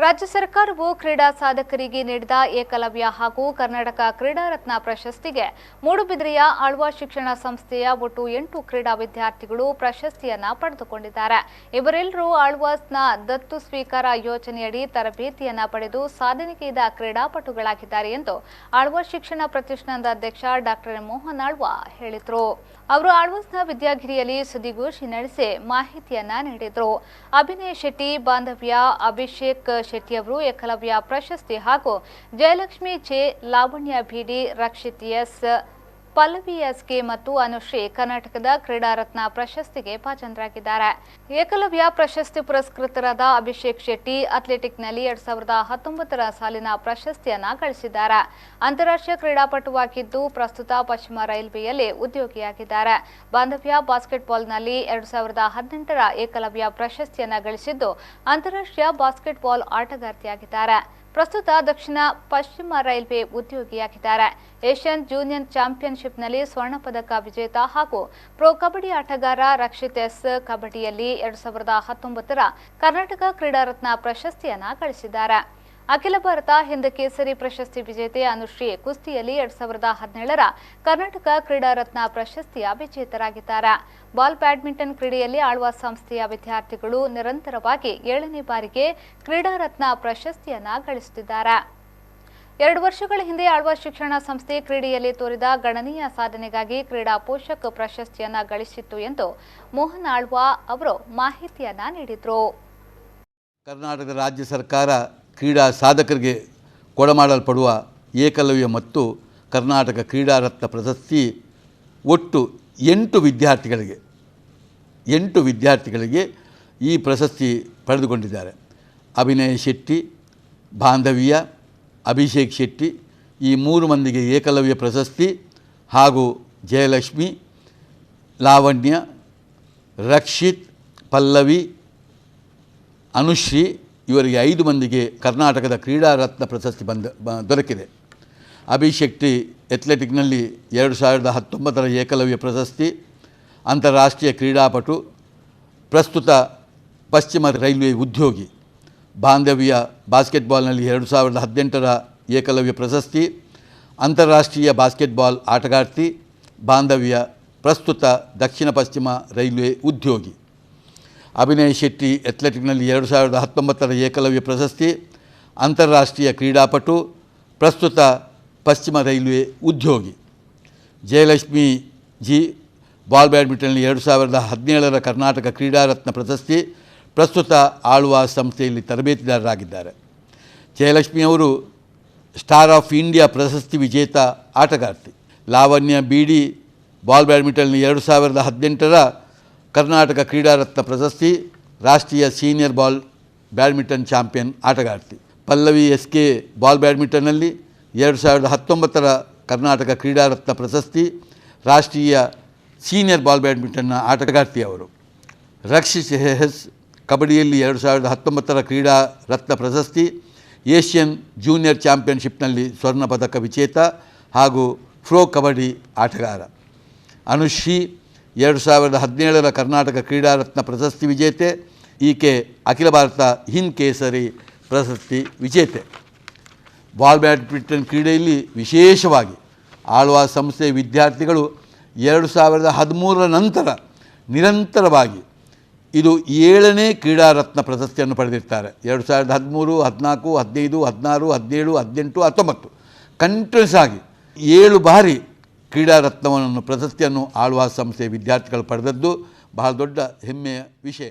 ರಾಜ್ಯ ಸರ್ಕಾರವು ಕ್ರೀಡಾ ಸಾಧಕರಿಗೆ ನೀಡಿದ ಏಕಲವ್ಯ ಹಾಗೂ ಕರ್ನಾಟಕ ಕ್ರೀಡಾ ರತ್ನ ಪ್ರಶಸ್ತಿಗೆ ಮೂಡುಬಿದಿರೆಯ ಆಳ್ವಾ ಶಿಕ್ಷಣ ಸಂಸ್ಥೆಯ ಒಟ್ಟು 8 ಕ್ರೀಡಾ ವಿದ್ಯಾರ್ಥಿಗಳು ಪ್ರಶಸ್ತಿಯನ್ನ ಪಡೆದುಕೊಂಡಿದ್ದಾರೆ. ಇವರೆಲ್ಲರೂ ಆಳ್ವಾಸ್ನ ದತ್ತು ಸ್ವೀಕಾರ ಯೋಜನೆಯಡಿ ತರಬೇತಿಯನ್ನ ಪಡೆದು ಸಾಧನೆಗೈದ ಕ್ರೀಡಾಪಟುಗಳಾಗಿದ್ದಾರೆ ಎಂದು ಆಳ್ವಾ ಶಿಕ್ಷಣ ಪ್ರತಿಷ್ಠಾನದ ಅಧ್ಯಕ್ಷ ಡಾಕ್ಟರ್ ಮೋಹನ್ ಆಳ್ವಾ ಹೇಳಿದರು. ಅವರು ಆಳ್ವಾಸ್ನ ವಿದ್ಯಾಗಿರಿಯಲ್ಲಿ ಸುದ್ದಿಗೋಷ್ಠಿ ನಡೆಸಿ ಮಾಹಿತಿಯನ್ನ ನೀಡಿದರು. ಅಭಿನಯ್ ಶೆಟ್ಟಿ, ಬಾಂಧವ್ಯ, ಅಭಿಷೇಕ್ ಶೆಟ್ಟಿ ಅವರು ಏಕಲವ್ಯ ಪ್ರಶಸ್ತಿ ಹಾಗೂ ಜಯಲಕ್ಷ್ಮಿ ಜೆ, ಲಾವಣ್ಯ ಬಿಡಿ, ರಕ್ಷಿತ್ ಎಸ್, ಪಲ್ಲವಿ ಎಸ್ಕೆ ಮತ್ತು ಅನುಶ್ರೀ ಕರ್ನಾಟಕದ ಕ್ರೀಡಾ ರತ್ನ ಪ್ರಶಸ್ತಿಗೆ ಭಾಜನರಾಗಿದ್ದಾರೆ. ಏಕಲವ್ಯ ಪ್ರಶಸ್ತಿ ಪುರಸ್ಕೃತರಾದ ಅಭಿಷೇಕ್ ಶೆಟ್ಟಿ ಅಥ್ಲೆಟಿಕ್ನಲ್ಲಿ 2019 ಸಾಲಿನ ಪ್ರಶಸ್ತಿಯನ್ನ ಗಳಿಸಿದ್ದಾರೆ. ಅಂತಾರಾಷ್ಟ್ರೀಯ ಕ್ರೀಡಾಪಟುವಾಗಿದ್ದು ಪ್ರಸ್ತುತ ಪಶ್ಚಿಮ ರೈಲ್ವೆಯಲ್ಲಿ ಉದ್ಯೋಗಿಯಾಗಿದ್ದಾರೆ. ಬಾಂಧವ್ಯ ಬಾಸ್ಕೆಟ್ಬಾಲ್ನಲ್ಲಿ 2018 ಏಕಲವ್ಯ ಪ್ರಶಸ್ತಿಯನ್ನ ಗಳಿಸಿದ್ದು ಅಂತಾರಾಷ್ಟ್ರೀಯ ಬಾಸ್ಕೆಟ್ಬಾಲ್ ಆಟಗಾರ್ತಿಯಾಗಿದ್ದಾರೆ. ಪ್ರಸ್ತುತ ದಕ್ಷಿಣ ಪಶ್ಚಿಮ ರೈಲ್ವೆ ಉದ್ಯೋಗಿಯಾಗಿದ್ದಾರೆ. ಏಷ್ಯನ್ ಜೂನಿಯರ್ ಚಾಂಪಿಯನ್ಶಿಪ್ನಲ್ಲಿ ಸ್ವರ್ಣ ಪದಕ ವಿಜೇತ ಹಾಗೂ ಪ್ರೊ ಕಬಡ್ಡಿ ಆಟಗಾರ ರಕ್ಷಿತ್ ಎಸ್ ಕಬಡ್ಡಿಯಲ್ಲಿ 2019 ಕರ್ನಾಟಕ ಕ್ರೀಡಾ ರತ್ನ ಪ್ರಶಸ್ತಿಯನ್ನ ಗಳಿಸಿದ್ದಾರೆ. ಅಖಿಲ ಭಾರತ ಹಿಂದ್ ಕೇಸರಿ ಪ್ರಶಸ್ತಿ ವಿಜೇತೆ ಅನುಶ್ರೀ ಕುಸ್ತಿಯಲ್ಲಿ 2017 ಕರ್ನಾಟಕ ಕ್ರೀಡಾ ರತ್ನ ಪ್ರಶಸ್ತಿಯ ವಿಜೇತರಾಗಿದ್ದಾರೆ. ಬಾಲ್ ಬ್ಯಾಡ್ಮಿಂಟನ್ ಕ್ರೀಡೆಯಲ್ಲಿ ಆಳ್ವಾ ಸಂಸ್ಥೆಯ ವಿದ್ಯಾರ್ಥಿಗಳು ನಿರಂತರವಾಗಿ 7ನೇ ಬಾರಿಗೆ ಕ್ರೀಡಾ ರತ್ನ ಪ್ರಶಸ್ತಿಯನ್ನ ಗಳಿಸುತ್ತಿದ್ದಾರೆ. 2 ವರ್ಷಗಳ ಹಿಂದೆ ಆಳ್ವಾ ಶಿಕ್ಷಣ ಸಂಸ್ಥೆ ಕ್ರೀಡೆಯಲ್ಲಿ ತೋರಿದ ಗಣನೀಯ ಸಾಧನೆಗಾಗಿ ಕ್ರೀಡಾ ಪೋಷಕ ಪ್ರಶಸ್ತಿಯನ್ನ ಗಳಿಸಿತ್ತು ಎಂದು ಮೋಹನ್ ಆಳ್ವಾ ಅವರು ಮಾಹಿತಿಯನ್ನ ನೀಡಿದರು. ಕರ್ನಾಟಕ ರಾಜ್ಯ ಸರ್ಕಾರ ಕ್ರೀಡಾ ಸಾಧಕರಿಗೆ ಕೊಡಮಾಡಲ್ಪಡುವ ಏಕಲವ್ಯ ಮತ್ತು ಕರ್ನಾಟಕ ಕ್ರೀಡಾ ರತ್ನ ಪ್ರಶಸ್ತಿ ಒಟ್ಟು 8 ವಿದ್ಯಾರ್ಥಿಗಳಿಗೆ ಈ ಪ್ರಶಸ್ತಿ ಪಡೆದುಕೊಂಡಿದ್ದಾರೆ. ಅಭಿನಯ್ ಶೆಟ್ಟಿ, ಬಾಂಧವ್ಯ, ಅಭಿಷೇಕ್ ಶೆಟ್ಟಿ ಈ 3 ಮಂದಿಗೆ ಏಕಲವ್ಯ ಪ್ರಶಸ್ತಿ ಹಾಗೂ ಜಯಲಕ್ಷ್ಮಿ, ಲಾವಣ್ಯ, ರಕ್ಷಿತ್, ಪಲ್ಲವಿ, ಅನುಶ್ರೀ ಇವರಿಗೆ 5 ಮಂದಿಗೆ ಕರ್ನಾಟಕದ ಕ್ರೀಡಾ ರತ್ನ ಪ್ರಶಸ್ತಿ ದೊರಕಿದೆ. ಅಭಿಷೇಕ್ ಅಥ್ಲೆಟಿಕ್ನಲ್ಲಿ 2019 ಏಕಲವ್ಯ ಪ್ರಶಸ್ತಿ, ಅಂತಾರಾಷ್ಟ್ರೀಯ ಕ್ರೀಡಾಪಟು, ಪ್ರಸ್ತುತ ಪಶ್ಚಿಮ ರೈಲ್ವೆ ಉದ್ಯೋಗಿ. ಬಾಂಧವ್ಯ ಬಾಸ್ಕೆಟ್ಬಾಲ್ನಲ್ಲಿ 2018 ಏಕಲವ್ಯ ಪ್ರಶಸ್ತಿ, ಅಂತಾರಾಷ್ಟ್ರೀಯ ಬಾಸ್ಕೆಟ್ಬಾಲ್ ಆಟಗಾರ್ತಿ. ಬಾಂಧವ್ಯ ಪ್ರಸ್ತುತ ದಕ್ಷಿಣ ಪಶ್ಚಿಮ ರೈಲ್ವೆ ಉದ್ಯೋಗಿ. ಅಭಿನಯ್ ಶೆಟ್ಟಿ ಅಥ್ಲೆಟಿಕ್ನಲ್ಲಿ 2019 ಏಕಲವ್ಯ ಪ್ರಶಸ್ತಿ, ಅಂತಾರಾಷ್ಟ್ರೀಯ ಕ್ರೀಡಾಪಟು, ಪ್ರಸ್ತುತ ಪಶ್ಚಿಮ ರೈಲ್ವೆ ಉದ್ಯೋಗಿ. ಜಯಲಕ್ಷ್ಮಿ ಜಿ ಬಾಲ್ ಬ್ಯಾಡ್ಮಿಂಟನ್ನಲ್ಲಿ 2017 ಕರ್ನಾಟಕ ಕ್ರೀಡಾ ರತ್ನ ಪ್ರಶಸ್ತಿ, ಪ್ರಸ್ತುತ ಆಳ್ವಾ ಸಂಸ್ಥೆಯಲ್ಲಿ ತರಬೇತಿದಾರರಾಗಿದ್ದಾರೆ. ಜಯಲಕ್ಷ್ಮಿ ಅವರು ಸ್ಟಾರ್ ಆಫ್ ಇಂಡಿಯಾ ಪ್ರಶಸ್ತಿ ವಿಜೇತ ಆಟಗಾರ್ತಿ. ಲಾವಣ್ಯ ಬಿಡಿ ಬಾಲ್ ಬ್ಯಾಡ್ಮಿಂಟನ್ನಲ್ಲಿ 2018 ಕರ್ನಾಟಕ ಕ್ರೀಡಾ ರತ್ನ ಪ್ರಶಸ್ತಿ, ರಾಷ್ಟ್ರೀಯ ಸೀನಿಯರ್ ಬಾಲ್ ಬ್ಯಾಡ್ಮಿಂಟನ್ ಚಾಂಪಿಯನ್ ಆಟಗಾರ್ತಿ. ಪಲ್ಲವಿ ಎಸ್ಕೆ ಬಾಲ್ ಬ್ಯಾಡ್ಮಿಂಟನ್ನಲ್ಲಿ 2019 ಕರ್ನಾಟಕ ಕ್ರೀಡಾ ರತ್ನ ಪ್ರಶಸ್ತಿ, ರಾಷ್ಟ್ರೀಯ ಸೀನಿಯರ್ ಬಾಲ್ ಬ್ಯಾಡ್ಮಿಂಟನ್ನ ಆಟಗಾರ್ತಿ ಅವರು. ರಕ್ಷಿತ್ ಎಸ್ ಕಬಡ್ಡಿಯಲ್ಲಿ 2019 ಕ್ರೀಡಾ ರತ್ನ ಪ್ರಶಸ್ತಿ, ಏಷ್ಯನ್ ಜೂನಿಯರ್ ಚಾಂಪಿಯನ್ಶಿಪ್ನಲ್ಲಿ ಸ್ವರ್ಣ ಪದಕ ವಿಜೇತ ಹಾಗೂ ಪ್ರೊ ಕಬಡ್ಡಿ ಆಟಗಾರ. ಅನುಶ್ರೀ 2017 ಕರ್ನಾಟಕ ಕ್ರೀಡಾ ರತ್ನ ಪ್ರಶಸ್ತಿ ವಿಜೇತೆ. ಈಕೆ ಅಖಿಲ ಭಾರತ ಹಿಂದ್ ಕೇಸರಿ ಪ್ರಶಸ್ತಿ ವಿಜೇತೆ. ಬಾಲ್ ಬ್ಯಾಡ್ಮಿಂಟನ್ ಕ್ರೀಡೆಯಲ್ಲಿ ವಿಶೇಷವಾಗಿ ಆಳ್ವಾ ಸಂಸ್ಥೆಯ ವಿದ್ಯಾರ್ಥಿಗಳು 2013 ನಂತರ ನಿರಂತರವಾಗಿ ಇದು 7ನೇ ಕ್ರೀಡಾ ರತ್ನ ಪ್ರಶಸ್ತಿಯನ್ನು ಪಡೆದಿರ್ತಾರೆ. 2013, 14, 15, 16, 17, 18, 19 ಕಂಟಿನ್ಯೂಸ್ ಆಗಿ 7 ಬಾರಿ ಕ್ರೀಡಾ ರತ್ನವನ್ನು ಪ್ರಶಸ್ತಿಯನ್ನು ಆಳ್ವಾ ಸಂಸ್ಥೆಯ ವಿದ್ಯಾರ್ಥಿಗಳು ಪಡೆದದ್ದು ಬಹಳ ದೊಡ್ಡ ಹೆಮ್ಮೆಯ ವಿಷಯ.